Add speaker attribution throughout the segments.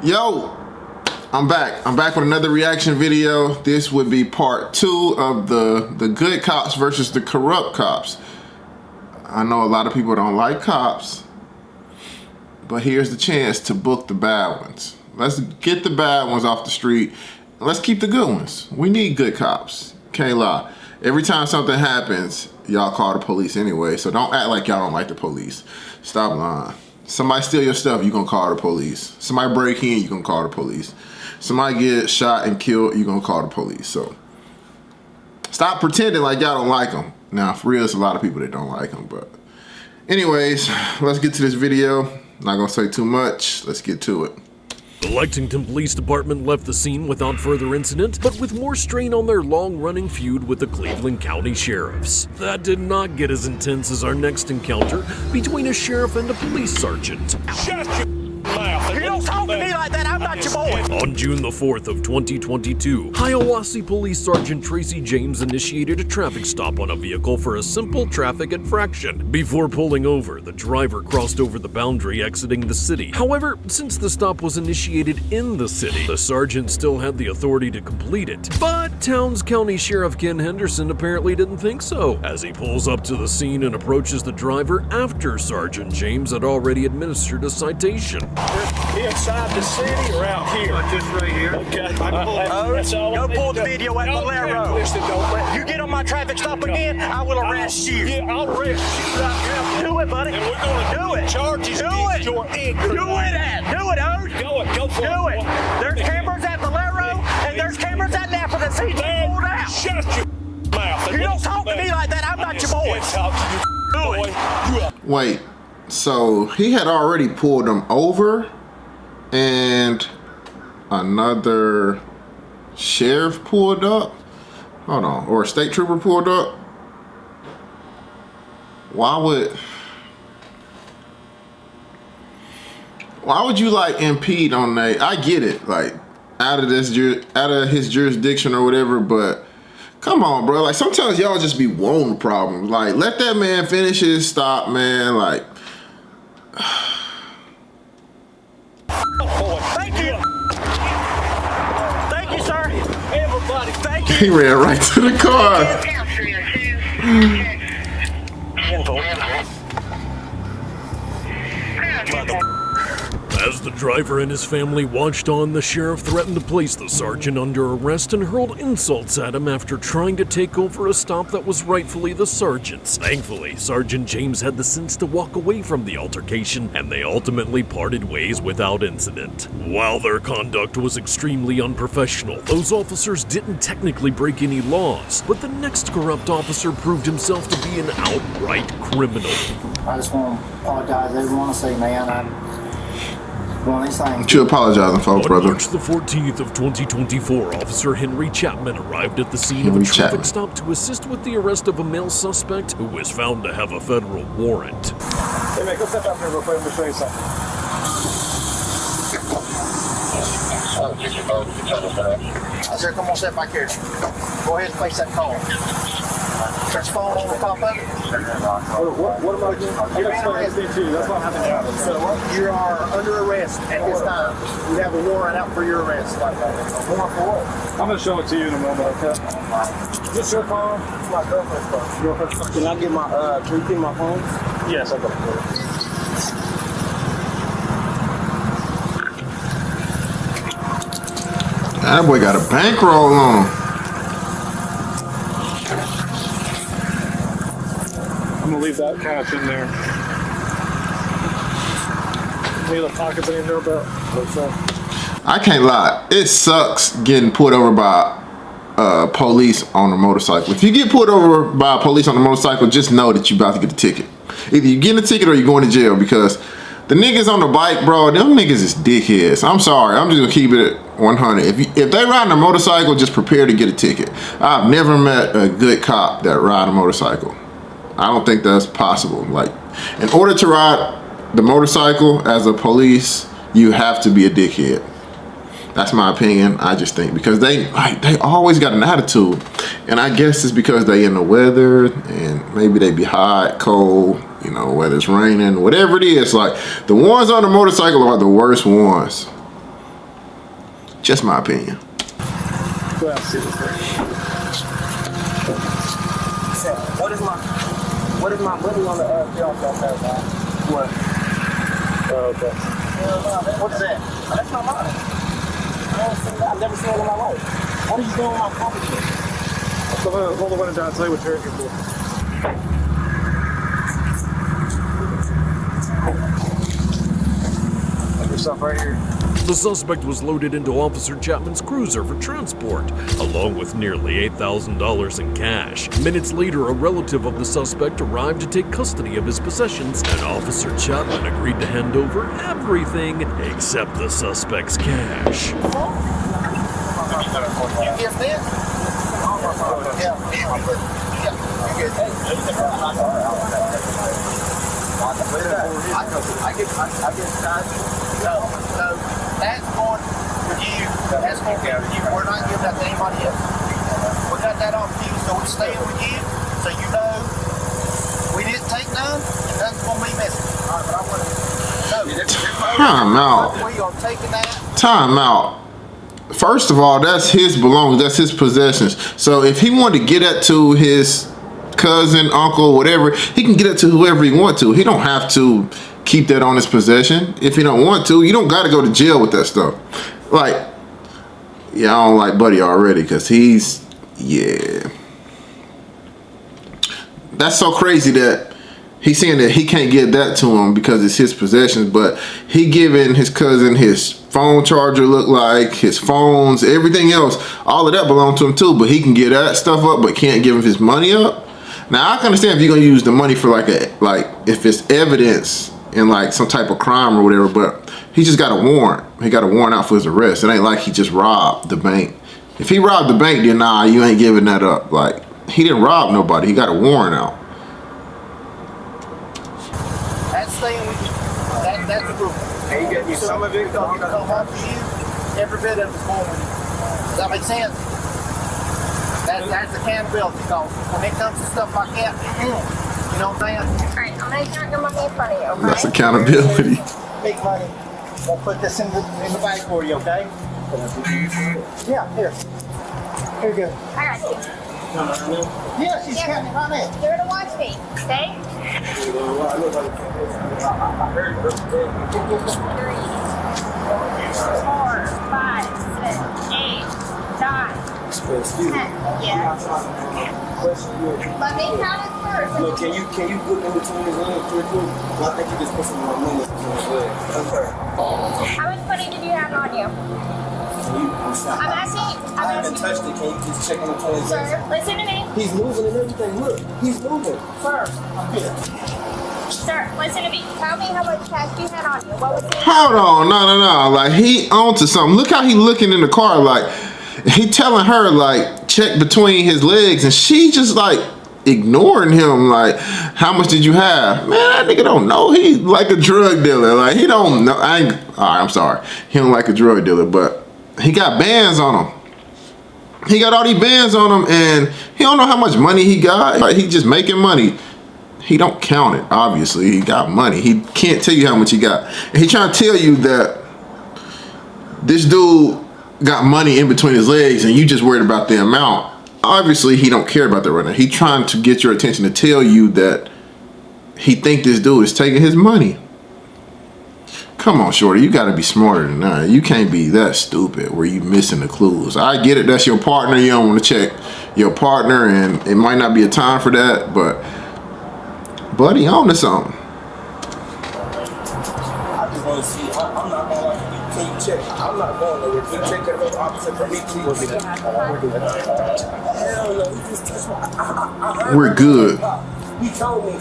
Speaker 1: Yo, I'm back with another reaction video. This would be part 2 of the good cops versus the corrupt cops. I know a lot of people don't like cops, but here's the chance to book the bad ones. Let's get the bad ones off the street. Let's keep the good ones. We need good cops. Can't lie. Every time something happens, y'all call the police anyway, so don't act like y'all don't like the police. Stop lying. Somebody steal your stuff, you gonna call the police. Somebody break in, you gonna call the police. Somebody get shot and killed, you gonna call the police. So stop pretending like y'all don't like them. Now, for real, there's a lot of people that don't like them, but anyways, let's get to this video. Not gonna say too much, let's get to it.
Speaker 2: The Lexington Police Department left the scene without further incident, but with more strain on their long-running feud with the Cleveland County Sheriffs. That did not get as intense as our next encounter between a sheriff and a police sergeant.
Speaker 3: Shut your mouth.
Speaker 4: You don't talk to me like that, I'm not your boy.
Speaker 2: On June the 4th of 2022, Hiawassee Police Sergeant Tracy James initiated a traffic stop on a vehicle for a simple traffic infraction. Before pulling over, the driver crossed over the boundary exiting the city. However, since the stop was initiated in the city, the sergeant still had the authority to complete it. But Towns County Sheriff Ken Henderson apparently didn't think so, as he pulls up to the scene and approaches the driver after Sergeant James had already administered a citation.
Speaker 3: Inside the city or out here?
Speaker 4: Just right here.
Speaker 3: Okay.
Speaker 4: Go pull the video at Valero. You get on my traffic stop again, I will arrest you.
Speaker 3: Yeah, I'll arrest you right now.
Speaker 4: Do it, buddy.
Speaker 3: And we're gonna
Speaker 4: do it.
Speaker 3: Charges
Speaker 4: Do
Speaker 3: against
Speaker 4: it.
Speaker 3: your injury.
Speaker 4: Do it, Ode.
Speaker 3: Go for
Speaker 4: Do it. There's cameras at Valero and there's cameras at Napa that see you pulled out.
Speaker 3: Shut your mouth.
Speaker 4: You don't talk to me like that, I'm not your boy.
Speaker 3: Talk to you,
Speaker 4: Do
Speaker 3: boy.
Speaker 4: it.
Speaker 3: You are.
Speaker 1: Wait, so he had already pulled him over and another sheriff pulled up? Hold on, or a state trooper pulled up? Why would you like impede on that? I get it, like out of his jurisdiction or whatever, but come on, bro. Like sometimes y'all just be wanting problems. Like let that man finish his stop, man. Like
Speaker 4: Thank you. Thank you, sir.
Speaker 3: Everybody,
Speaker 4: Thank you.
Speaker 1: he ran right to the car.
Speaker 2: As the driver and his family watched on, the sheriff threatened to place the sergeant under arrest and hurled insults at him after trying to take over a stop that was rightfully the sergeant's. Thankfully, Sergeant James had the sense to walk away from the altercation, and they ultimately parted ways without incident. While their conduct was extremely unprofessional, those officers didn't technically break any laws, but the next corrupt officer proved himself to be an outright criminal.
Speaker 5: I just want to apologize to everyone. Say, man, one of these things.
Speaker 1: What you apologizing for,
Speaker 2: On
Speaker 1: brother?
Speaker 2: March the 14th of 2024, Officer Henry Chapman arrived at the scene of a
Speaker 1: Henry
Speaker 2: traffic
Speaker 1: Chapman.
Speaker 2: stop to assist with the arrest of a male suspect who was found to have a federal warrant.
Speaker 3: Hey, man, go step out here real quick. Let me show you something.
Speaker 5: I said, come on, step back here. Go ahead and face that call. Turn your phone on the top of it.
Speaker 3: What am I doing? I got explain too. That's not happening.
Speaker 5: So you are under arrest at this time. You have a warrant out for your arrest. A warrant for what?
Speaker 3: I'm going to show it to you in a moment, okay? Is this your phone?
Speaker 5: It's my girlfriend's phone.
Speaker 3: Your phone?
Speaker 5: Can I get my, can you give me my phone?
Speaker 3: Yes, I'll go for it.
Speaker 1: That boy got a bankroll on.
Speaker 3: I'm going to leave that cash in there. Any other pockets I need to know about? What's that?
Speaker 1: I can't lie, it sucks getting pulled over by police on a motorcycle. If you get pulled over by police on a motorcycle, just know that you're about to get a ticket. Either you getting a ticket or you're going to jail, because the niggas on the bike, bro, them niggas is dickheads. I'm sorry, I'm just gonna keep it at 100. If they ride a motorcycle, just prepare to get a ticket. I've never met a good cop that ride a motorcycle. I don't think that's possible. Like, in order to ride the motorcycle as a police, you have to be a dickhead. That's my opinion. I just think because they always got an attitude, and I guess it's because they in the weather and maybe they be hot, cold, you know, whether it's raining, whatever it is. Like the ones on the motorcycle are the worst ones. Just my opinion.
Speaker 3: Well, see this thing.
Speaker 5: What is my money on the bill? What?
Speaker 3: Oh, okay.
Speaker 5: What's that? That's not mine. I've never seen it in my life. What are you doing with my property?
Speaker 3: Hold the window down. I'll tell you what turret you're for. Like yourself right here.
Speaker 2: The suspect was loaded into Officer Chapman's cruiser for transport, along with nearly $8,000 in cash. Minutes later, a relative of the suspect arrived to take custody of his possessions, and Officer Chapman agreed to hand over everything except the suspect's cash.
Speaker 5: You get this? Yeah. I get no, that's going with you. That's going with you. We're not giving that to anybody else. We got that off you, so we're staying with you, so you know we didn't take none, and nothing's going to be missing. All right, but I want to
Speaker 1: Time out.
Speaker 5: We are taking that.
Speaker 1: Time out. First of all, that's his belongings. That's his possessions. So if he wanted to get that to his cousin, uncle, whatever, he can get it to whoever he wants to. He don't have to keep that on his possession. If he don't want to, you don't got to go to jail with that stuff. Like, yeah, I don't like Buddy already because he's, yeah. That's so crazy that he's saying that he can't get that to him because it's his possessions, but he giving his cousin his phone charger, look like his phones, everything else, all of that belongs to him too, but he can get that stuff up but can't give him his money up. Now I can understand if you're gonna use the money for like if it's evidence in like some type of crime or whatever, but he just got a warrant. He got a warrant out for his arrest. It ain't like he just robbed the bank. If he robbed the bank, then nah, you ain't giving that up. Like, he didn't rob nobody. He got a warrant out.
Speaker 5: That's staying with you. That's the rule.
Speaker 3: And you get some of it.
Speaker 5: Come home to you, every bit of it's going with you. Does that make sense? That's accountability, because when it comes to stuff like that, you know what I'm saying?
Speaker 6: Alright, I'm gonna start your money in front of you, okay?
Speaker 1: That's accountability.
Speaker 5: Big money. We'll put this in the bag for you, okay? Yeah, here. Here you go.
Speaker 6: I got you.
Speaker 5: Yeah, she's counting on it.
Speaker 6: You're to watch me, okay? 3, 4, 5, 6, 8, 9, 10. Yeah. Let me count it first.
Speaker 3: Look, can you look in between his legs real quick? I think you just put some more money between his legs. Okay.
Speaker 6: How much money did you have on you? I'm asking.
Speaker 3: I haven't touched it. Can you just check on between his legs?
Speaker 6: Sir, listen to me.
Speaker 3: He's moving and everything. Look, he's moving.
Speaker 6: Sir, listen to me. Tell me how much cash you had on you. What was it?
Speaker 1: Hold on, no. Like, he onto something. Look how he looking in the car. Like, he telling her, like, check between his legs, and she just, like, ignoring him. Like, how much did you have? Man, that nigga don't know. He like a drug dealer. Like, he don't know. Alright, I'm sorry. He don't like a drug dealer, but he got bands on him. He got all these bands on him, and he don't know how much money he got. Like, he just making money. He don't count it, obviously. He got money. He can't tell you how much he got. And he trying to tell you that this dude got money in between his legs and you just worried about the amount. Obviously, he don't care about that right now. He trying to get your attention to tell you that he think this dude is taking his money. Come on, shorty, you gotta be smarter than that. You can't be that stupid where you missing the clues. I get it, that's your partner. You don't want to check your partner, and it might not be a time for that, but buddy, on to something.
Speaker 3: I just want to see. I'm not going to lie. Can you check? I'm not going nowhere. Can you check that other officer for me, please? Hell no, he just touched my.
Speaker 1: We're good.
Speaker 3: He told me, I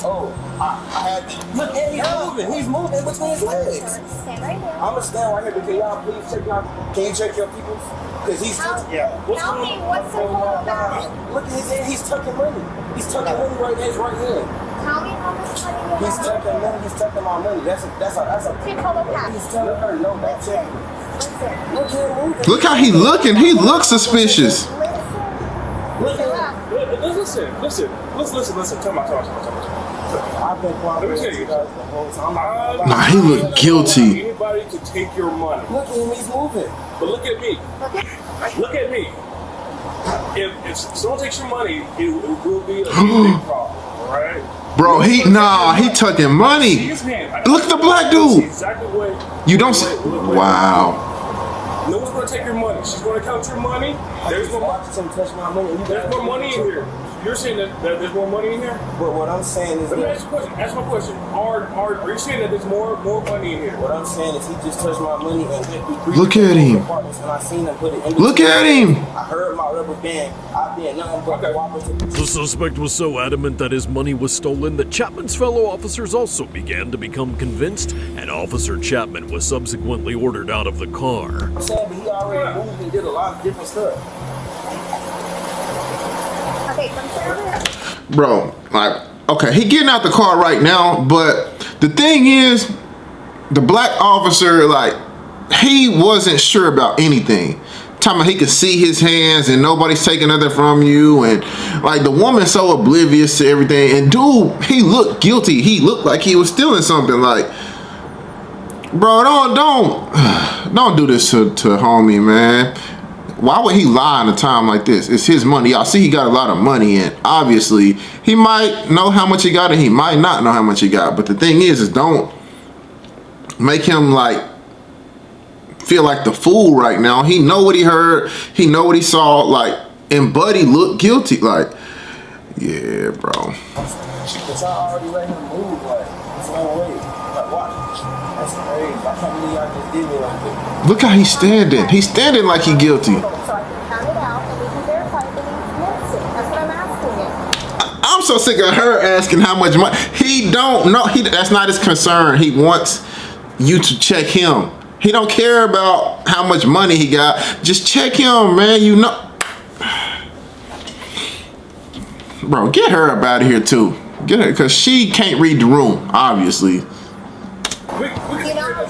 Speaker 3: had to. Look, and he's moving between his legs.
Speaker 6: Stand right here.
Speaker 3: I'm going to stand right here, but can y'all please check y'all? Can you check your people? Because he's touching.
Speaker 6: Tell me what's so cool about it.
Speaker 3: Look at his hand. He's tucking money. He's tucking money right in his right hand.
Speaker 6: Tell me how much money you
Speaker 3: He's
Speaker 6: have.
Speaker 3: tucking money. He's tucking my money. That's a.
Speaker 6: Two total cash.
Speaker 3: He's telling her no. That's it.
Speaker 6: Listen.
Speaker 3: Look him moving.
Speaker 1: Look how he looking. He looks suspicious.
Speaker 3: Listen. Come on. I I've been cooperating with you guys the whole time.
Speaker 1: Nah, he look guilty.
Speaker 7: Anybody to take your money.
Speaker 3: Look at him, he's moving.
Speaker 7: But look at me. Look at me. If someone takes your money, it will be a big problem, all right?
Speaker 1: Bro, he tucking money. Look at the black dude.
Speaker 7: Exactly what
Speaker 1: You don't see. Wow.
Speaker 7: No one's gonna take your money. She's gonna count your money. There's more money.
Speaker 3: Touch my money.
Speaker 7: There's more money in here. You're saying that there's more money in here?
Speaker 3: But what I'm saying is,
Speaker 7: Let me ask you a question. Ask my question. Are you saying that there's more money in here?
Speaker 3: what I'm saying is, he just touched my money and went through 3
Speaker 1: Look at him.
Speaker 3: apartments, and I seen him put it in.
Speaker 1: Look at him.
Speaker 3: I heard my rubber band. I did nothing but cooperative.
Speaker 2: The suspect was so adamant that his money was stolen that Chapman's fellow officers also began to become convinced, and Officer Chapman was subsequently ordered out of the car.
Speaker 3: I'm saying, but he already moved and did a lot of different stuff.
Speaker 6: Okay, come sit over here.
Speaker 1: Bro, like, okay, he getting out the car right now, but the thing is, the black officer, like, he wasn't sure about anything. Talking about he could see his hands and nobody's taking nothing from you, and like the woman's so oblivious to everything. And dude, he looked guilty. He looked like he was stealing something. Like, bro, don't do this to homie, man. Why would he lie in a time like this? It's his money. Y'all see he got a lot of money, and obviously he might know how much he got and he might not know how much he got. But the thing is don't make him like feel like the fool right now. He know what he heard. He know what he saw. Like, and Buddy looked guilty. Like, yeah, bro.
Speaker 3: But y'all already let him move. Like, there's no way. Like, watch. That's crazy. I can't believe y'all just did me like this.
Speaker 1: Look how he's standing. He's standing like he guilty.
Speaker 6: So I can count it out and we can verify that he's innocent. That's what I'm asking you.
Speaker 1: I'm so sick of her asking how much money. He don't know. That's not his concern. He wants you to check him. He don't care about how much money he got. Just check him, man. You know. Bro, get her up out of here too. Get her, because she can't read the room, obviously.
Speaker 6: You know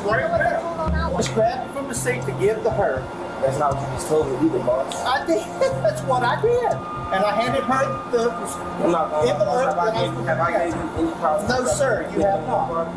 Speaker 6: what they're going on out with?
Speaker 5: Just grab it from the seat to give to her.
Speaker 3: That's not what you just told me either, boss.
Speaker 5: I did. That's what I did. And I handed her the
Speaker 3: I'm not gonna
Speaker 5: envelope.
Speaker 3: have I gave you any problems?
Speaker 5: No, sir, you have not.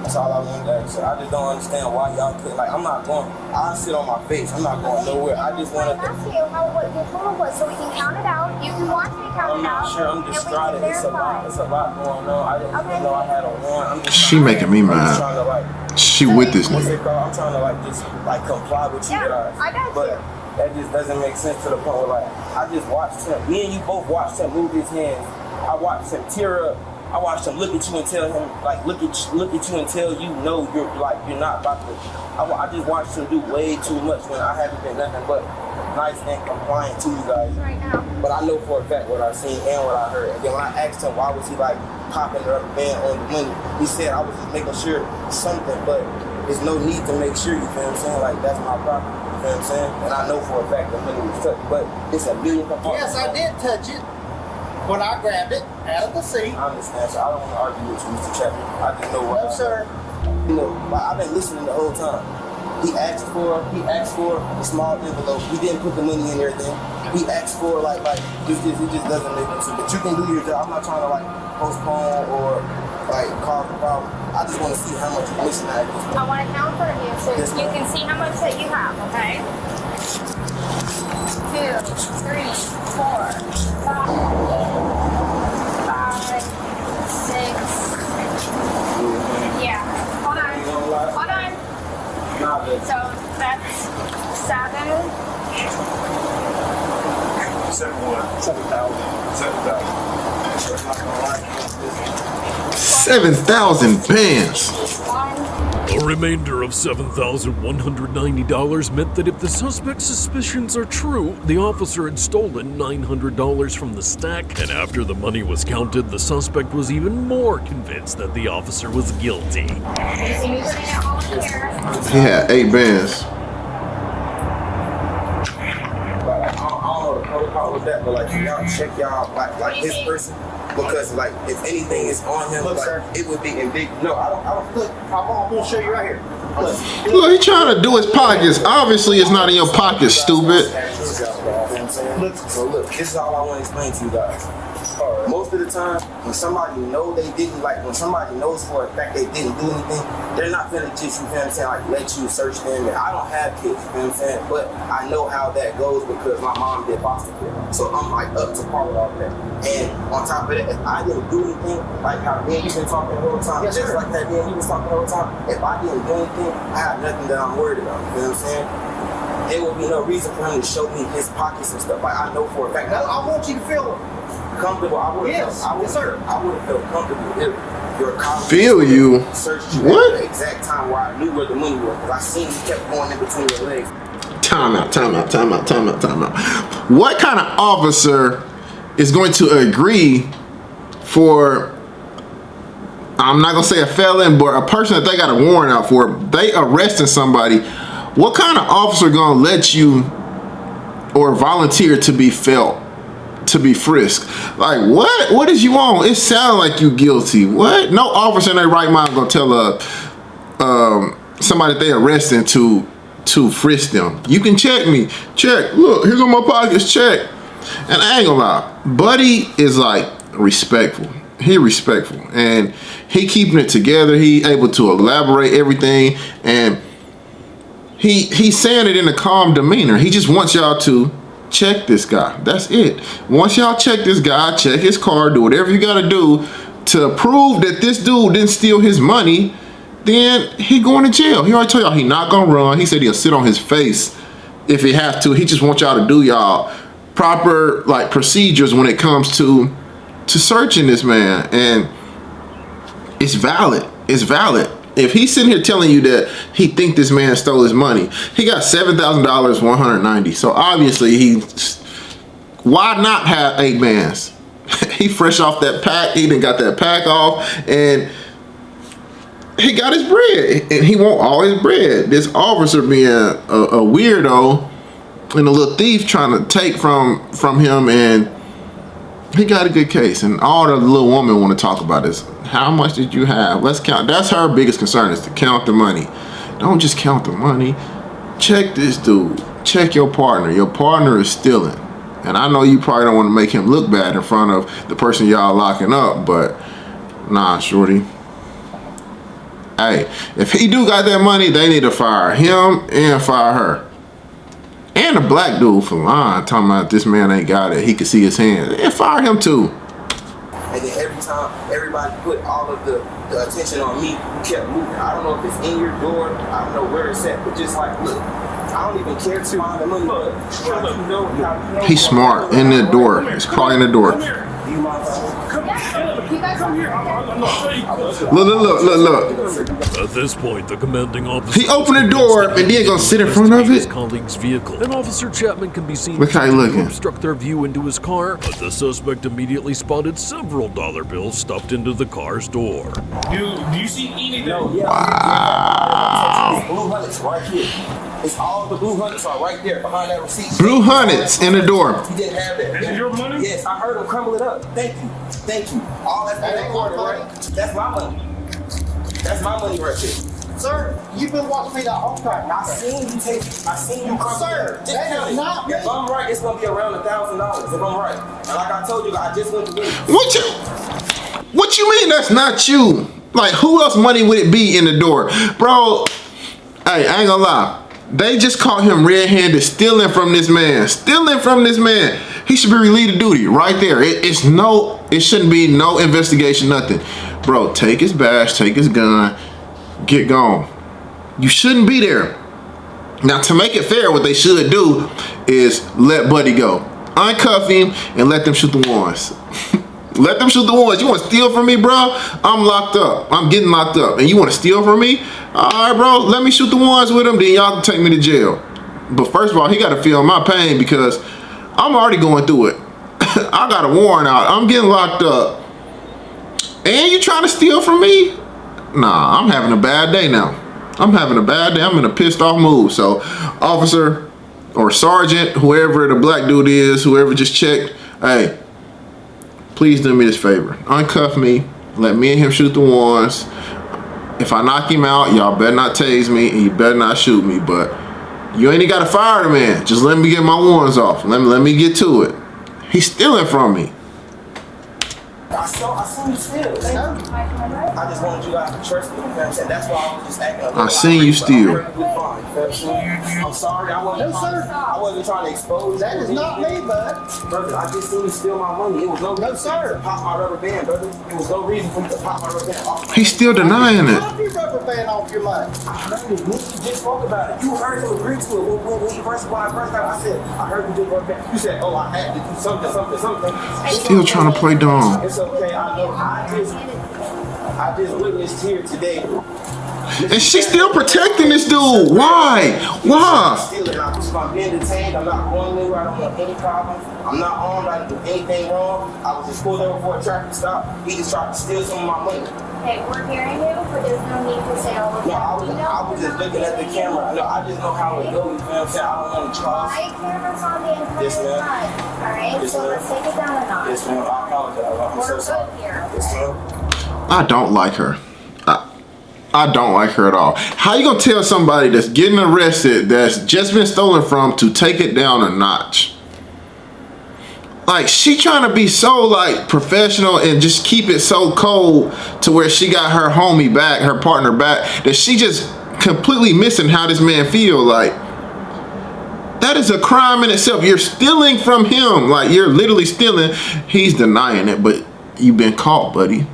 Speaker 3: That's all I wanted to ask. I just don't understand why y'all couldn't. Like, I'm not going. I'll sit on my face. I'm not going nowhere. I just wanted
Speaker 6: I'm
Speaker 3: to.
Speaker 6: asking you what your total was so we can count it out. You can watch me count
Speaker 3: I'm
Speaker 6: it out.
Speaker 3: not sure. I'm
Speaker 6: and we
Speaker 3: distraught.
Speaker 6: can
Speaker 3: It's a lot.
Speaker 6: verify.
Speaker 3: It's a lot going on. I didn't even know I had a warrant. I'm just
Speaker 1: She making me
Speaker 3: I'm just
Speaker 1: mad.
Speaker 3: trying to like.
Speaker 1: She with this
Speaker 3: What's
Speaker 1: nigga.
Speaker 3: it called? I'm trying to like just like comply with you
Speaker 6: Yeah,
Speaker 3: guys.
Speaker 6: I got
Speaker 3: but
Speaker 6: you.
Speaker 3: that just doesn't make sense to the point where like I just watched him. Me and you both watched him move his hands. I watched him tear up. I watched him look at you and tell him like look at you and tell you no, you're not about to. I just watched him do way too much when I haven't been nothing but nice and compliant to you guys.
Speaker 6: Right now.
Speaker 3: But I know for a fact what I seen and what I heard. And then when I asked him why was he like popping the rubber band on the money, he said I was just making sure something, but there's no need to make sure, you feel what I'm saying? Like that's my property, you feel what I'm saying? And I know for a fact the money was touched, but it's a million compartments.
Speaker 5: Yes, I did touch it when I grabbed it out of the seat.
Speaker 3: I understand, so I don't want to argue with you, Mr. Chapman. I just know what
Speaker 5: No, sir.
Speaker 3: You know, like, I've been listening the whole time. He asked for a small envelope. He didn't put the money in everything. He asked for like it just doesn't make sense. But you can do your job. I'm not trying to like postpone or like cause a problem. I just want to see how much you're missing out of this.
Speaker 6: I want to count for you so
Speaker 3: Yes,
Speaker 6: you
Speaker 3: ma'am.
Speaker 6: can see how much that you have, okay? 2, 3, 4, 5, 6. Yeah. Hold on. Hold on. So that's 7.
Speaker 1: 7,000 bands.
Speaker 6: 1.
Speaker 2: A remainder of $7,190 meant that if the suspect's suspicions are true, the officer had stolen $900 from the stack, and after the money was counted, the suspect was even more convinced that the officer was guilty.
Speaker 6: You see me putting it all in here?
Speaker 1: He had 8 bands.
Speaker 3: Like, I don't know the protocol with that, but like y'all check y'all like his person because like if anything is on him,
Speaker 5: Look,
Speaker 3: like
Speaker 5: sir.
Speaker 3: it would be in big. No, I don't.
Speaker 5: Look, I'm gonna show you right here. Look.
Speaker 1: Look, he trying to do his pockets. Obviously, it's not in your pockets, stupid.
Speaker 3: Look, so look, this is all I want to explain to you guys. Most of the time, when somebody know they didn't, like when somebody knows for a fact they didn't do anything, they're not gonna just, you know what I'm saying, like let you search them. And I don't have kids, you know what I'm saying, but I know how that goes because my mom did foster care. So I'm like up to par with all that. And on top of that, if I didn't do anything, like how me and you've been talking the whole time,
Speaker 5: Yes,
Speaker 3: just
Speaker 5: sir.
Speaker 3: like that me and you was talking the whole time, if I didn't do anything, I have nothing that I'm worried about, you know what I'm saying? There will be no reason for him to show me his pockets and stuff. Like I know for a fact.
Speaker 5: No, I want you to feel
Speaker 3: Comfortable. I would have
Speaker 5: Yes,
Speaker 3: felt,
Speaker 5: yes, sir.
Speaker 3: I would have felt comfortable if your colleagues
Speaker 1: Feel you?
Speaker 3: searched you
Speaker 1: What?
Speaker 3: at the exact time where I knew where the money was because I seen you kept going in between your legs.
Speaker 1: Time out. What kind of officer is going to agree for, I'm not gonna say a felon, but a person that they got a warrant out for, they arresting somebody? What kind of officer gonna let you or volunteer to be felt, to be frisked? Like what is you on? It sounds like you guilty. What? No officer in their right mind gonna tell somebody that they arresting to frisk them. You can check me. Check. Look, here's on my pockets. Check. And I ain't gonna lie, Buddy is like respectful. He respectful and he keeping it together. He able to elaborate everything and he's saying it in a calm demeanor. He just wants y'all to check this guy. That's it. Once y'all check this guy, check his car, do whatever you gotta do to prove that this dude didn't steal his money, then he going to jail. He already told y'all he not gonna run. He said he'll sit on his face if he have to. He just wants y'all to do y'all proper like procedures when it comes to searching this man. And it's valid. It's valid. If he's sitting here telling you that he think this man stole his money, he got $7,000, $190. So obviously why not have 8 bands? He fresh off that pack. He done got that pack off and he got his bread and he want all his bread. This officer being a weirdo and a little thief trying to take from him, and he got a good case. And all the little woman want to talk about is how much did you have? Let's count. That's her biggest concern, is to count the money. Don't just count the money. Check this dude. Check your partner. Your partner is stealing. And I know you probably don't want to make him look bad in front of the person y'all locking up, but nah, shorty. Hey, if he do got that money, they need to fire him and fire her. And the black dude for lying, talking about this man ain't got it. He could see his hands. And fire him too.
Speaker 3: And then every time everybody put all of the attention on me, you kept moving. I don't know if it's in your door, I don't know where it's at, but just like, look, I don't even care to find the money, but how you know,
Speaker 1: He's smart. In the door. It's probably in the door.
Speaker 7: Come here.
Speaker 3: Do you mind?
Speaker 7: Come here. I'm not saying.
Speaker 1: Look.
Speaker 2: At this point, the commanding officer...
Speaker 1: He opened the door and then gonna sit in front of
Speaker 2: his
Speaker 1: it?
Speaker 2: colleague's vehicle. And Officer Chapman can be seen...
Speaker 1: Look how he looking.
Speaker 2: ...obstruct their view into his car, but the suspect immediately spotted several dollar bills stuffed into the car's door.
Speaker 7: Do you see anything?
Speaker 3: No, yeah.
Speaker 1: Wow.
Speaker 3: It's blue hundreds right here. It's all the blue hundreds are right there behind that receipt.
Speaker 1: Blue hundreds in the door.
Speaker 3: He didn't have that.
Speaker 7: This is your money?
Speaker 3: Yes, I heard him crumble it up. Thank you. All that's in that corner, right? That's my money. That's my money right there.
Speaker 5: Sir, you've been watching me the whole time.
Speaker 3: I seen you crumble
Speaker 5: Sir,
Speaker 3: it.
Speaker 5: that
Speaker 3: Just
Speaker 5: is not me.
Speaker 3: If I'm right, it's gonna be around $1,000. If I'm right, and like I told you, I just went to get it.
Speaker 1: What you mean that's not you? Like, who else money would it be in the door? Bro, hey, I ain't gonna lie. They just caught him red-handed stealing from this man. He should be relieved of duty right there. It shouldn't be no investigation, nothing. Bro, take his badge, take his gun, get gone. You shouldn't be there. Now, to make it fair, what they should do is let Buddy go. Uncuff him and let them shoot the ones. Let them shoot the ones. You want to steal from me, bro? I'm locked up. I'm getting locked up. And you want to steal from me? All right, bro. Let me shoot the ones with him. Then y'all can take me to jail. But first of all, he got to feel my pain because I'm already going through it. I got a warrant out. I'm getting locked up. And you trying to steal from me? Nah, I'm having a bad day now. I'm in a pissed off mood. So, officer or sergeant, whoever the black dude is, whoever just checked, hey, please do me this favor. Uncuff me. Let me and him shoot the ones. If I knock him out, y'all better not tase me and you better not shoot me. But you ain't got to fire the man. Just let me get my ones off. Let me get to it. He's stealing from me.
Speaker 3: I seen you steal. I just wanted you guys to trust me. You know what I'm saying? That's why I was just acting.
Speaker 1: I seen you steal.
Speaker 3: I'm sorry. I wasn't trying to expose.
Speaker 5: That is not me, bud.
Speaker 3: Brother, I just seen you steal my money. It was no reason
Speaker 5: sir.
Speaker 3: to pop my rubber band, brother. It was no reason for me to pop my rubber band off.
Speaker 1: He's still denying it.
Speaker 5: Pop your rubber band off your money.
Speaker 3: I heard it. You just spoke about it. You heard him agree to it. When I first got, I said, I heard you just rubber band. You said, oh, I had to do something.
Speaker 1: Still trying to play dumb.
Speaker 3: It's okay. I know. I just witnessed here today.
Speaker 1: And she's still protecting this dude. Why?
Speaker 3: I'm being detained. I'm not going anywhere. I don't want any problems. I'm not armed. I didn't do anything wrong. I was just pulled over for a traffic stop. He just tried to steal some of my money.
Speaker 6: Okay, we're hearing you, but there's no need to say all of that.
Speaker 3: I was just looking at the camera. No, I just know how it goes. You know what I'm saying? I don't want to charge.
Speaker 6: My camera's on the entire
Speaker 3: Yes, ma'am.
Speaker 6: time. Alright,
Speaker 3: Yes,
Speaker 6: so
Speaker 3: ma'am.
Speaker 6: let's take it down a notch.
Speaker 3: Yes, ma'am. I apologize. I'm
Speaker 6: We're
Speaker 3: so sorry.
Speaker 6: good here.
Speaker 3: Yes, ma'am.
Speaker 1: I don't like her. I don't like her at all. How you gonna tell somebody that's getting arrested, that's just been stolen from, to take it down a notch? Like, she trying to be so like professional and just keep it so cold to where she got her homie back, her partner back, that she just completely missing how this man feel. Like, that is a crime in itself. You're stealing from him. Like, you're literally stealing. He's denying it, but you've been caught, buddy.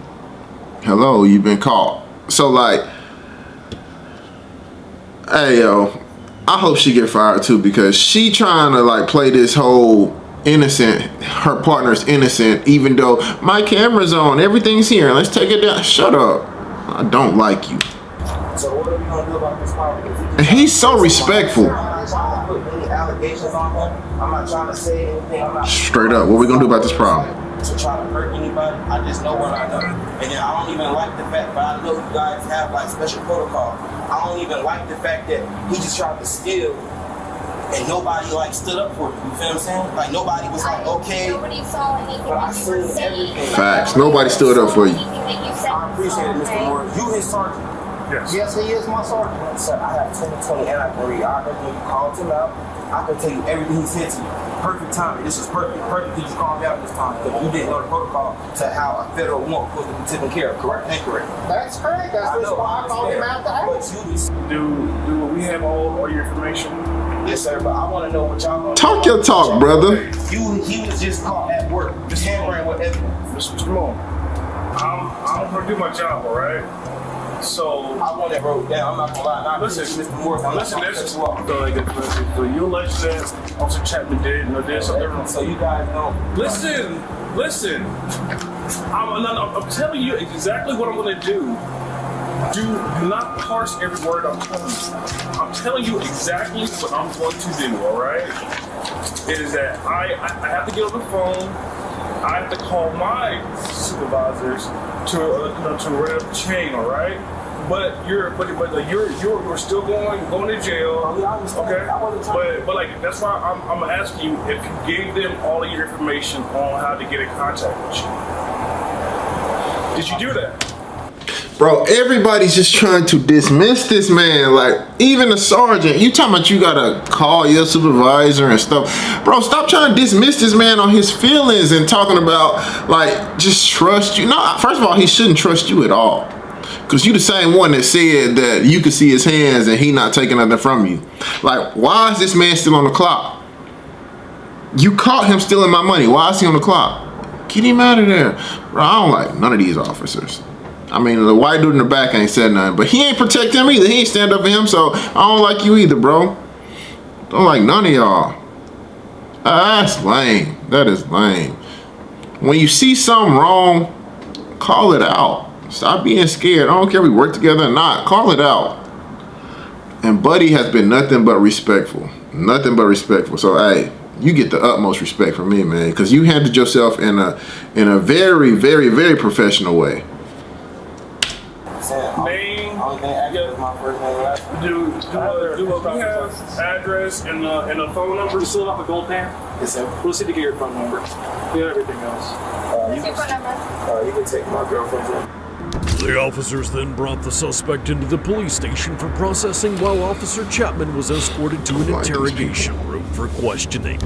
Speaker 1: Hello, you've been caught. So like, hey yo, I hope she get fired too, because she trying to like play this whole innocent, her partner's innocent, even though my camera's on, everything's here, let's take it down. Shut up. I don't like you.
Speaker 3: So what are we gonna do about this problem?
Speaker 1: And he's so respectful.
Speaker 3: I'm not trying to put any allegations on him. I'm not trying to say anything. I'm not
Speaker 1: Straight up, what we gonna do about this problem?
Speaker 3: to try to hurt anybody. I just know what I know. And then I don't even like the fact, but I know you guys have like special protocol. I don't even like the fact that he just tried to steal and nobody like stood up for it. You feel what I'm saying? Like nobody was like, okay.
Speaker 6: Nobody saw anything
Speaker 3: But I
Speaker 6: that you were
Speaker 3: seen
Speaker 6: saying.
Speaker 3: everything.
Speaker 1: Facts. Nobody stood up for you.
Speaker 6: Anything that you said
Speaker 3: I appreciate it, Mr. Moore. You his sergeant.
Speaker 7: Yes.
Speaker 5: Yes, he is my sergeant.
Speaker 3: Sir, I have 20/20 and I can read. I heard when you called him out. I can tell you everything he said to you. Perfect timing. This is perfect. Perfect that you called me out this time because you didn't know the protocol to how a federal warrant was to be taken care of. Correct? Incorrect.
Speaker 5: That's correct. That's why I called him out the house.
Speaker 3: But you
Speaker 7: Do we have all your information?
Speaker 3: yes, sir. But I want to know what y'all gonna
Speaker 1: Talk
Speaker 3: do.
Speaker 1: your talk, brother.
Speaker 3: He was just caught at work. Just tampering with evidence.
Speaker 7: Mr. Moore, I'm gonna do my job, all right? So
Speaker 3: I want that broke down. I'm not gonna lie. Now,
Speaker 7: listen,
Speaker 3: Mr. Moore, I'm not
Speaker 7: listen,
Speaker 3: trying to cut you off.
Speaker 7: so you allege that Officer Chapman did something wrong.
Speaker 3: So you guys know.
Speaker 7: Listen. I'm telling you exactly what I'm gonna do. Do not parse every word I'm telling you. I'm telling you exactly what I'm going to do, all right? It is that I have to get on the phone. I have to call my supervisors to run up the chain, all right? But you're still going to jail.
Speaker 3: Oh, yeah, I understand.
Speaker 7: Okay.
Speaker 3: I wasn't trying
Speaker 7: But like that's why I'm asking you if you gave them all of your information on how to get in contact with you. Did you do that?
Speaker 1: Bro, everybody's just trying to dismiss this man. Like, even the sergeant, you talking about you gotta call your supervisor and stuff. Bro, stop trying to dismiss this man on his feelings and talking about, like, just trust you. No, first of all, he shouldn't trust you at all. Because you the same one that said that you could see his hands and he not taking nothing from you. Like, why is this man still on the clock? You caught him stealing my money. Why is he on the clock? Get him out of there. Bro, I don't like none of these officers. I mean, the white dude in the back ain't said nothing, but he ain't protect him either. He ain't stand up for him, so I don't like you either, bro. Don't like none of y'all. That's lame. That is lame. When you see something wrong, call it out. Stop being scared. I don't care if we work together or not. Call it out. And Buddy has been nothing but respectful. Nothing but respectful. So, hey, you get the utmost respect from me, man, because you handled yourself in a very, very, very professional way.
Speaker 7: Name.
Speaker 3: Only thing active is my first name and last name.
Speaker 7: Do we have address and a phone number?
Speaker 8: You still have a gold pan?
Speaker 3: Yes, sir.
Speaker 8: We'll see to get your phone number. We have everything else.
Speaker 3: You
Speaker 6: What's your phone number?
Speaker 3: you can take my girlfriend's number.
Speaker 2: The officers then brought the suspect into the police station for processing while Officer Chapman was escorted to an interrogation room for questioning.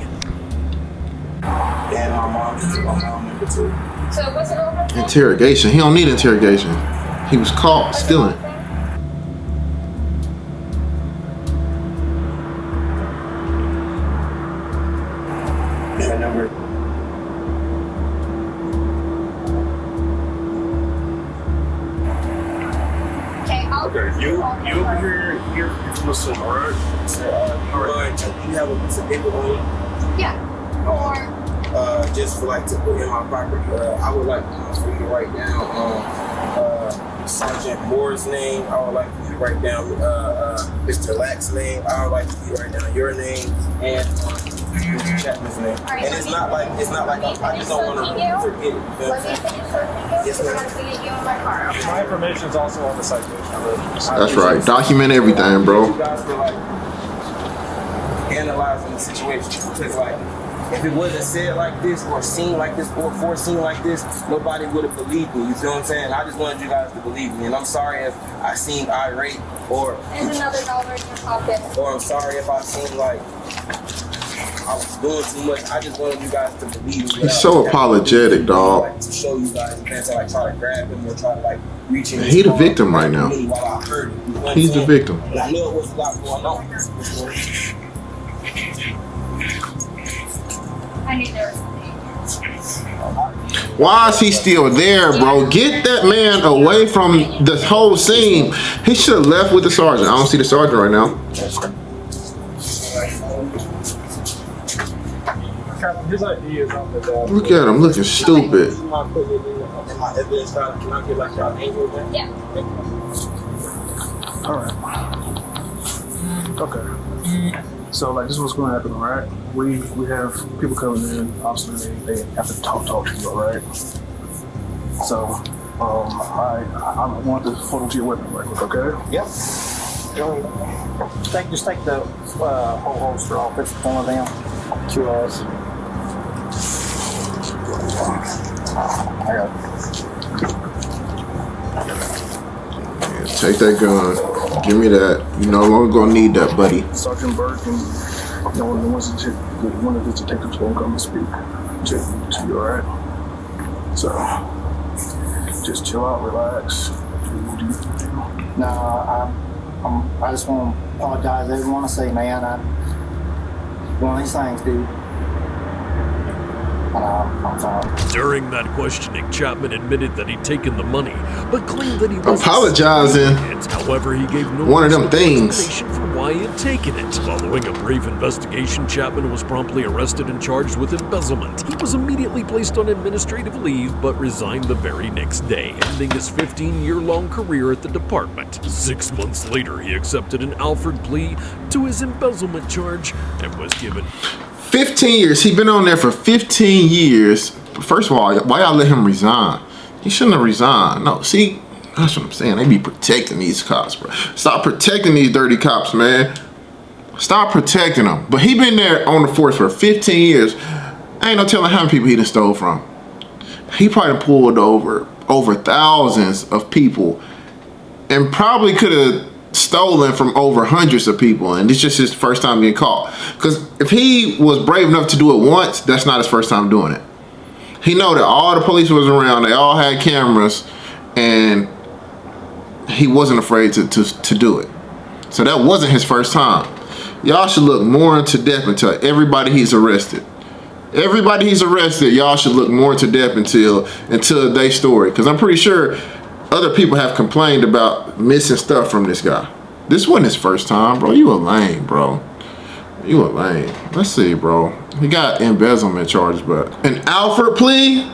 Speaker 3: And my mom number too.
Speaker 6: So what's it over?
Speaker 1: Interrogation. He don't need interrogation. He was caught stealing.
Speaker 7: Okay, you over here, listen, all right?
Speaker 3: You have a piece of paper on you?
Speaker 6: Yeah. Or
Speaker 3: Just for like to put in my property. I would like for you to write down Sergeant Moore's name. I would like for you to write down Mr. Lack's name. I would like for you to write down your name and Mr. Chapman's name.
Speaker 6: Right,
Speaker 3: And it's not like I just don't want to forget it. You know what
Speaker 6: let
Speaker 3: I'm
Speaker 6: me
Speaker 3: saying?
Speaker 6: finish searching you.
Speaker 3: Yes,
Speaker 6: We're
Speaker 3: ma'am.
Speaker 6: gonna get you in my car. Okay?
Speaker 8: My information is also on the citation.
Speaker 1: That's right. Document everything,
Speaker 3: You
Speaker 1: bro.
Speaker 3: guys were like analyzing the situation because like if it wasn't said like this or seen like this or foreseen like this, nobody would have believed me. You feel what I'm saying? I just wanted you guys to believe me, and I'm sorry if I seemed irate or
Speaker 6: There's another $1 in your pocket.
Speaker 3: I'm sorry if I seemed like I was doing too much. I just wanted you guys to believe me.
Speaker 1: He's so apologetic, dog.
Speaker 3: Like, to show you guys, and to like try to grab him or try to like reach him.
Speaker 1: He the victim right now.
Speaker 3: While I heard it, you know what
Speaker 1: He's
Speaker 3: I'm
Speaker 1: the
Speaker 3: saying?
Speaker 1: victim.
Speaker 3: And I knew it was a lot going on.
Speaker 6: I need their
Speaker 1: Why is he still there, bro? Get that man away from the whole scene. He should have left with the sergeant. I don't see the sergeant right now.
Speaker 8: Captain, his ID is on the dashboard.
Speaker 1: Look at him looking stupid.
Speaker 3: And my evidence file, can I get like y'all name with that?
Speaker 6: Yeah.
Speaker 8: All right. Okay. So like this is what's going to happen, all right? We have people coming in. Obviously, they have to talk to you, all right? So I want the photo to your weapon record, okay?
Speaker 5: Yep. Just take the whole holster off. It's one of them. QRs. I got it.
Speaker 1: Take that gun. Give me that. You no longer gonna need that, buddy.
Speaker 8: Sergeant Burke and one of the detectives won't come and speak to you, all right? So just chill out, relax.
Speaker 5: No, I just want to apologize to everyone. I say, man, one of these things, dude. I'm sorry.
Speaker 2: During that questioning, Chapman admitted that he'd taken the money, but claimed that he was
Speaker 1: Apologizing.
Speaker 2: However, he gave no
Speaker 1: One of them things.
Speaker 2: explanation for why he had taken it. Following a brief investigation, Chapman was promptly arrested and charged with embezzlement. He was immediately placed on administrative leave, but resigned the very next day, ending his 15-year-long career at the department. 6 months later, he accepted an Alford plea to his embezzlement charge and was given
Speaker 1: 15 years. He been on there for 15 years. First of all, why y'all let him resign? He shouldn't have resigned. No, see, that's what I'm saying. They be protecting these cops, bro. Stop protecting these dirty cops, man. Stop protecting them. But he been there on the force for 15 years. I ain't no telling how many people he done stole from. He probably pulled over thousands of people and probably could have stolen from over hundreds of people, and it's just his first time being caught. Because if he was brave enough to do it once, that's not his first time doing it. He know that all the police was around, they all had cameras, and he wasn't afraid to do it. So that wasn't his first time. Y'all should look more into depth until everybody he's arrested. Everybody he's arrested, y'all should look more into depth until their story. Because I'm pretty sure other people have complained about missing stuff from this guy. This wasn't his first time, bro. You a lame, bro. You a lame. Let's see, bro. He got embezzlement charges, but an Alford plea?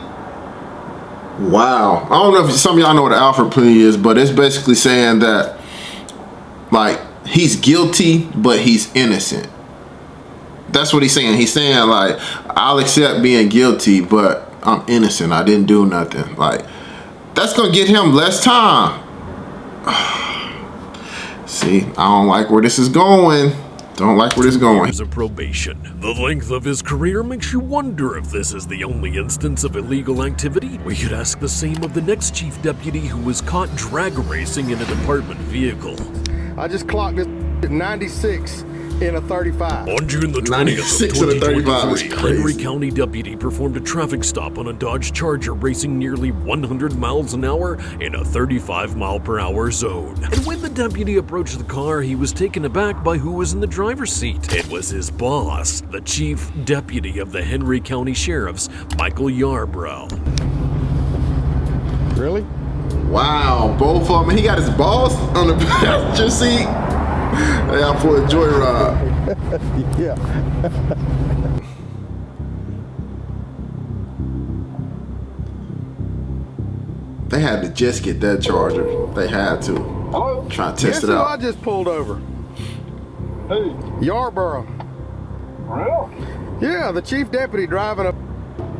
Speaker 1: Wow. I don't know if some of y'all know what an Alford plea is, but it's basically saying that, like, he's guilty, but he's innocent. That's what he's saying. He's saying, like, I'll accept being guilty, but I'm innocent. I didn't do nothing. Like, that's gonna get him less time. See, I don't like where this is going. Don't like where this is going.
Speaker 2: years of probation. The length of his career makes you wonder if this is the only instance of illegal activity. We could ask the same of the next chief deputy who was caught drag racing in a department vehicle.
Speaker 9: I just clocked this at 96 in a 35.
Speaker 2: On June the 20th
Speaker 1: 96
Speaker 2: of
Speaker 1: in a 35 is
Speaker 2: 2023,
Speaker 1: crazy.
Speaker 2: Henry County deputy performed a traffic stop on a Dodge Charger racing nearly 100 miles an hour in a 35-mile-per-hour zone. And when the deputy approached the car, he was taken aback by who was in the driver's seat. It was his boss, the chief deputy of the Henry County Sheriff's, Michael Yarbrough.
Speaker 9: Really?
Speaker 1: Wow, both of them. He got his balls on the passenger seat. They out for a joyride.
Speaker 9: Yeah.
Speaker 1: They had to just get that Charger. They had to.
Speaker 9: Hello?
Speaker 1: Try to test
Speaker 9: Guess
Speaker 1: it
Speaker 9: who
Speaker 1: out.
Speaker 9: I just pulled over?
Speaker 5: Who?
Speaker 9: Yarborough.
Speaker 5: Really?
Speaker 9: Yeah, the chief deputy driving a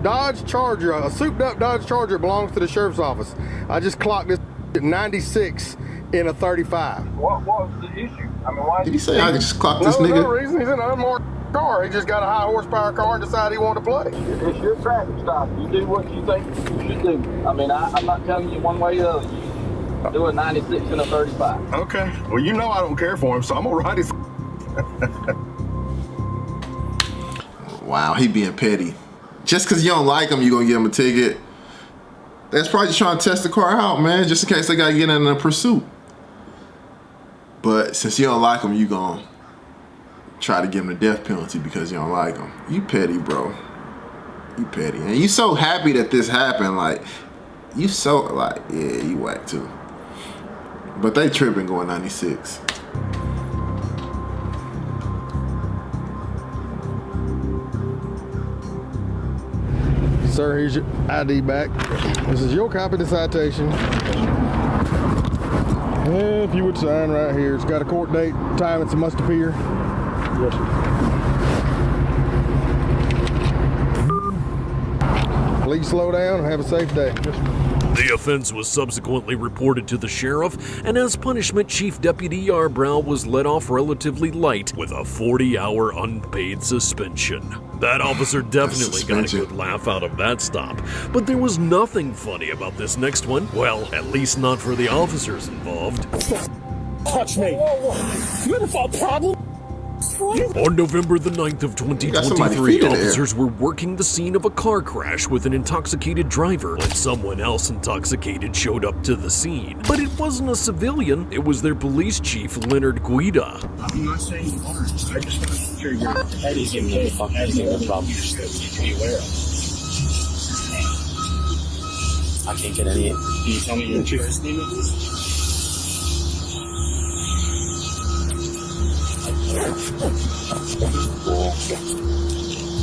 Speaker 9: Dodge Charger, a souped-up Dodge Charger belongs to the sheriff's office. I just clocked this at 96 in a 35.
Speaker 5: What was the issue? I mean, why
Speaker 1: Did he say I could just clock this
Speaker 9: No
Speaker 1: nigga?
Speaker 9: reason. He's in an unmarked car. He just got a high horsepower car and decided he wanted to play.
Speaker 5: It's your traffic stop. You do what you think you should do. I mean, I'm not telling you one way or the other. You do a 96 and a 35.
Speaker 9: Okay. Well, you know I don't care for him, so I'm gonna ride his.
Speaker 1: Wow, he being petty. Just because you don't like him, you gonna give him a ticket. That's probably just trying to test the car out, man, just in case they gotta get in a pursuit. But since you don't like him, you gonna try to give him the death penalty because you don't like him. You petty, bro. You petty. And you so happy that this happened. Like, you so, like, yeah, you whack too. But they tripping going 96.
Speaker 9: Sir, here's your ID back. This is your copy of the citation. If you would sign right here, it's got a court date, time it's a must appear. Yes, sir. Please slow down and have a safe day. Yes, sir.
Speaker 2: The offense was subsequently reported to the sheriff, and as punishment, Chief Deputy Yarbrough was let off relatively light with a 40-hour unpaid suspension. That officer definitely got a good laugh out of that stop. But there was nothing funny about this next one. Well, at least not for the officers involved.
Speaker 4: Touch me. You have a problem?
Speaker 2: On November the 9th of 2023, officers were working the scene of a car crash with an intoxicated driver when someone else intoxicated showed up to the scene. But it wasn't a civilian, it was their police chief, Leonard Guida.
Speaker 8: I'm not saying you aren't. I just want to make sure your head is in the fuck anything that's about you just need to be aware of. I can't get any. Can you tell me your first name, please?
Speaker 10: Now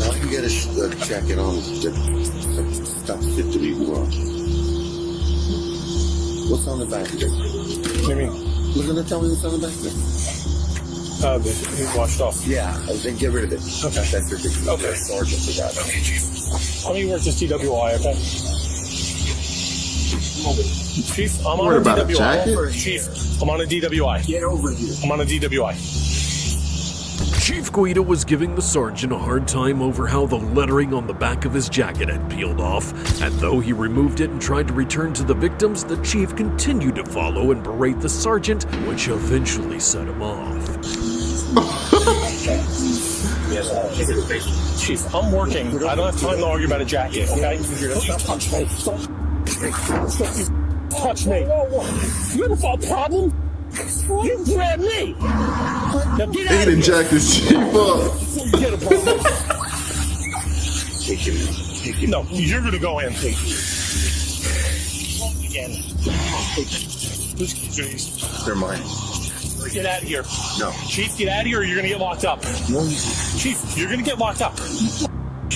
Speaker 10: I can get a jacket on that stuff fit to be worn. What's on the back of it?
Speaker 8: What do you mean?
Speaker 10: You're gonna tell me what's on the back of it?
Speaker 8: It's washed off.
Speaker 10: Yeah, then get rid of it.
Speaker 8: Okay.
Speaker 10: That's ridiculous.
Speaker 8: Okay.
Speaker 10: Sergeant for that.
Speaker 8: Okay, Chief. How many works is TWI, okay? Chief, I'm on a DWI. Chief, I'm on a DWI. Get over here. I'm on a DWI.
Speaker 2: Chief Guida was giving the sergeant a hard time over how the lettering on the back of his jacket had peeled off, and though he removed it and tried to return to the victims, the chief continued to follow and berate the sergeant, which eventually set him off.
Speaker 8: Chief, I'm working. I don't have time to argue about a jacket, okay? Don't touch me. Touch me. You have a problem? You grabbed me. Now get out of here.
Speaker 1: jacked his chief up.
Speaker 8: Get a problem. Take him. No, you're gonna go in. Again. Whose keys are these?
Speaker 10: They're mine.
Speaker 8: Get out of here.
Speaker 10: No.
Speaker 8: Chief, get out of here or you're gonna get locked up.
Speaker 10: No.
Speaker 8: Chief, you're gonna get locked up.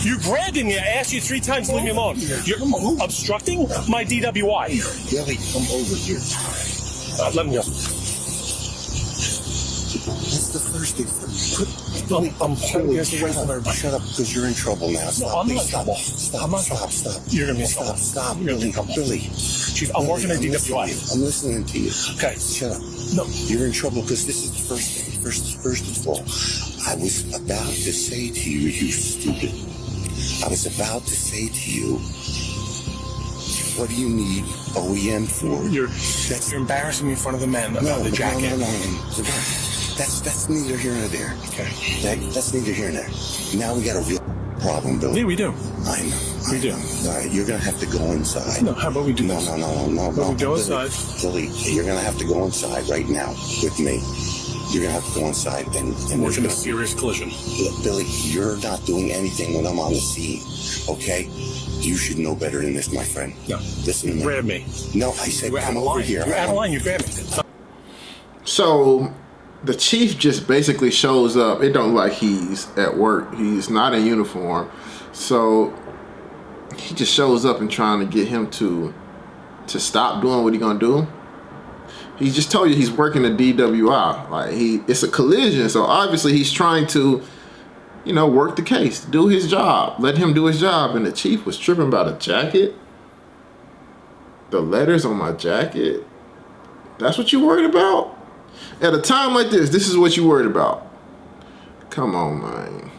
Speaker 8: You grabbed me. I asked you 3 times to leave me alone. You're obstructing my DWI.
Speaker 10: Billy, come over here.
Speaker 8: Let me go.
Speaker 10: That's the first thing.
Speaker 8: I'm trying to get away from everybody.
Speaker 10: Shut up, because you're in trouble now. Stop.
Speaker 8: No, I'm not in
Speaker 10: Stop.
Speaker 8: trouble.
Speaker 10: Stop.
Speaker 8: I'm not in
Speaker 10: Stop.
Speaker 8: trouble.
Speaker 10: Stop.
Speaker 8: You're gonna be in
Speaker 10: Stop.
Speaker 8: trouble.
Speaker 10: Stop.
Speaker 8: You're gonna be in trouble.
Speaker 10: Billy.
Speaker 8: Chief, I'm working at DWI.
Speaker 10: I'm listening to you.
Speaker 8: Okay.
Speaker 10: Shut up.
Speaker 8: No.
Speaker 10: You're in trouble because this is the first thing. First of all, I was about to say to you, you stupid. I was about to say to you, what do you need OEM for?
Speaker 8: You're embarrassing me in front of the men about the jacket.
Speaker 10: No. That's neither here nor there.
Speaker 4: Okay.
Speaker 10: That's neither here nor there. Now we got a real problem, Billy.
Speaker 4: Yeah, we do.
Speaker 10: I know.
Speaker 4: We do.
Speaker 10: All right, you're gonna have to go inside.
Speaker 4: No, how about we do
Speaker 10: No.
Speaker 4: this?
Speaker 10: No.
Speaker 4: We go inside.
Speaker 10: Billy, you're gonna have to go inside right now with me. You're gonna have to go inside and
Speaker 4: We're in a serious collision.
Speaker 10: Look, Billy, you're not doing anything when I'm on the scene, okay? You should know better than this, my friend.
Speaker 4: No.
Speaker 10: Listen to me.
Speaker 4: Grab me.
Speaker 10: No, I said
Speaker 4: You're out
Speaker 10: come
Speaker 4: of
Speaker 10: over
Speaker 4: line.
Speaker 10: here.
Speaker 4: You're out of line. You grab me.
Speaker 1: So the chief just basically shows up. It don't look like he's at work. He's not in uniform. So he just shows up and trying to get him to stop doing what he's gonna do. He just told you he's working a DWI. Like it's a collision. So obviously he's trying to, you know, work the case, do his job, let him do his job. And the chief was tripping about a jacket. The letters on my jacket. That's what you worried about? At a time like this is what you worried about. Come on, man.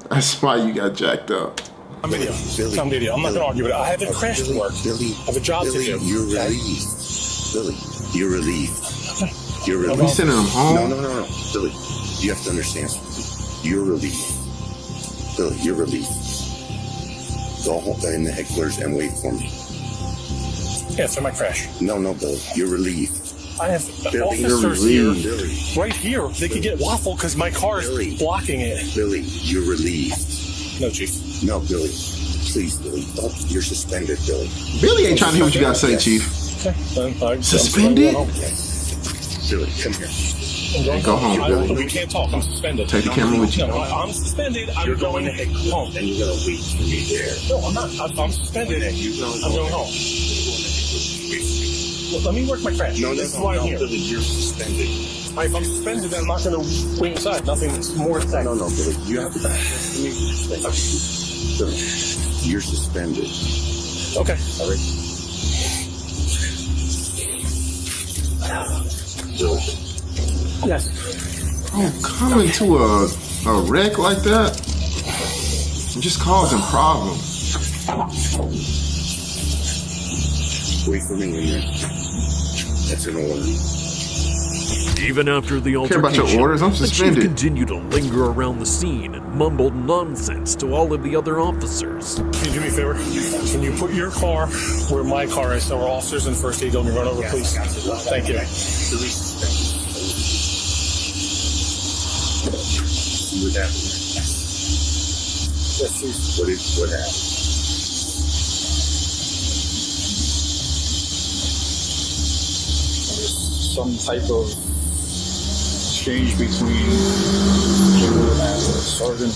Speaker 1: That's why you got jacked up.
Speaker 4: I'm video.
Speaker 10: Billy,
Speaker 4: I'm video. I'm not gonna argue with it. I have a crash to work.
Speaker 10: Billy,
Speaker 4: I have a job to do.
Speaker 10: You're relieved. Billy, you're relieved. You're relieved.
Speaker 1: We sending him home?
Speaker 10: No. Billy, you have to understand something. You're relieved. Billy, you're relieved. Go home in the headquarters and wait for me.
Speaker 4: Yeah, for my crash.
Speaker 10: No, Billy, you're relieved.
Speaker 4: I have
Speaker 10: Billy,
Speaker 4: officers here,
Speaker 10: Billy.
Speaker 4: right here. They could get waffle because my car is
Speaker 10: Billy.
Speaker 4: blocking it.
Speaker 10: Billy, you're relieved.
Speaker 4: No, Chief.
Speaker 10: No, Billy. Please, Billy. Don't. You're suspended, Billy.
Speaker 1: Billy ain't trying to hear what you got to say,
Speaker 10: Yes.
Speaker 1: Chief.
Speaker 4: Okay. Then
Speaker 1: Suspended?
Speaker 10: Billy, come here.
Speaker 1: Go home, Billy.
Speaker 4: We can't talk. I'm suspended.
Speaker 1: Take the camera with you.
Speaker 4: No, I'm suspended.
Speaker 10: You're
Speaker 4: I'm going home.
Speaker 10: and you're gonna wait for me there.
Speaker 4: No, I'm not. I'm suspended. I'm going home. Look, let me work my crash. This is why I'm here.
Speaker 10: Billy, you're suspended.
Speaker 4: If I'm suspended, then I'm not going to wait inside. Nothing more to say.
Speaker 10: No, Billy, you have to. Billy, you're suspended.
Speaker 4: Okay.
Speaker 10: All right. Billy.
Speaker 4: Yes.
Speaker 1: Oh, coming to a wreck like that and just causing problems.
Speaker 10: Wait for me in there. That's an order.
Speaker 2: Even after the
Speaker 1: Care about your
Speaker 2: altercation,
Speaker 1: orders? I'm
Speaker 2: the chief
Speaker 1: suspended.
Speaker 2: continued to linger around the scene and mumbled nonsense to all of the other officers.
Speaker 4: Can you do me a favor? Can you put your car where my car is so our officers in first aid don't run over, please? Thank you.
Speaker 10: See what happened?
Speaker 4: Yes, please.
Speaker 10: What happened?
Speaker 8: Some type of exchange between general and sergeant.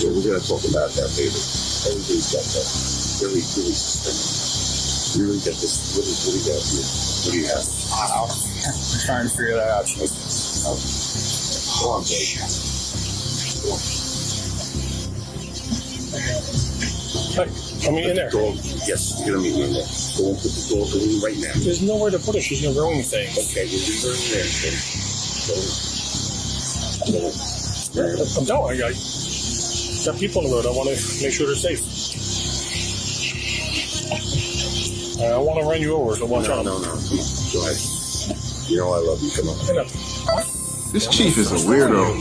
Speaker 10: We're gonna talk about that later. Everybody's got that. Billy suspended. You really got this. What do you got here? What do you have?
Speaker 8: I'm trying to figure that out.
Speaker 10: Go on, Billy.
Speaker 4: Hey, come in there.
Speaker 10: Go. Yes, you're gonna meet me in there. Go and put the door in right now.
Speaker 4: There's nowhere to put her. She's going to ruin anything.
Speaker 10: Okay, you'll leave her in there. Go.
Speaker 4: I'm telling you, I got people on the road. I want to make sure they're safe. I don't want to run you over, so watch out.
Speaker 10: No. Come on. Go ahead. You know I love you. Come on.
Speaker 4: Hey, no.
Speaker 1: This chief is a weirdo.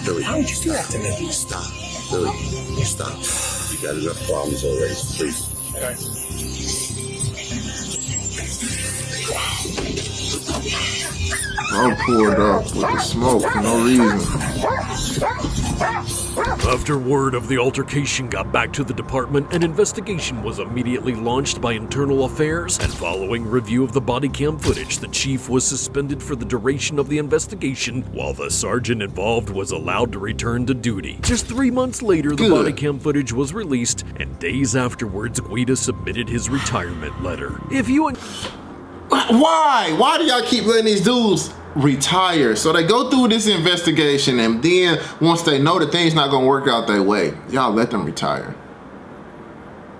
Speaker 10: Billy.
Speaker 4: How would you do that to me?
Speaker 10: Stop. Billy. Stop. You got enough problems already. Please.
Speaker 4: Okay.
Speaker 1: All poured up with the smoke for no reason.
Speaker 2: After word of the altercation got back to the department, an investigation was immediately launched by Internal Affairs, and following review of the body cam footage, the chief was suspended for the duration of the investigation, while the sergeant involved was allowed to return to duty. Just 3 months later, the body cam footage was released, and days afterwards, Guida submitted his retirement letter. If you...
Speaker 1: Why? Why do y'all keep letting these dudes retire? So they go through this investigation, and then once they know that things not gonna work out their way, y'all let them retire.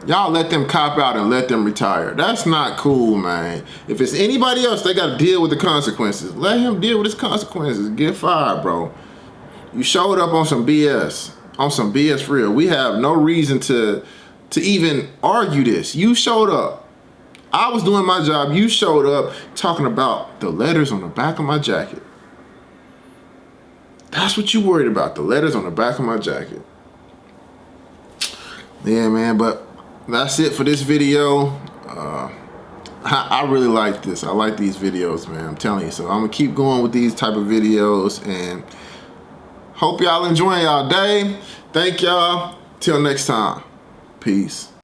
Speaker 1: Y'all let them cop out and let them retire. That's not cool, man. If it's anybody else, they gotta deal with the consequences. Let him deal with his consequences. Get fired, bro. You showed up on some BS. On some BS for real. We have no reason to even argue this. You showed up. I was doing my job. You showed up talking about the letters on the back of my jacket. That's what you worried about, the letters on the back of my jacket. Yeah, man, but that's it for this video. I really like this. I like these videos, man. I'm telling you. So I'm gonna keep going with these type of videos, and hope y'all enjoying y'all day. Thank y'all. Till next time. Peace.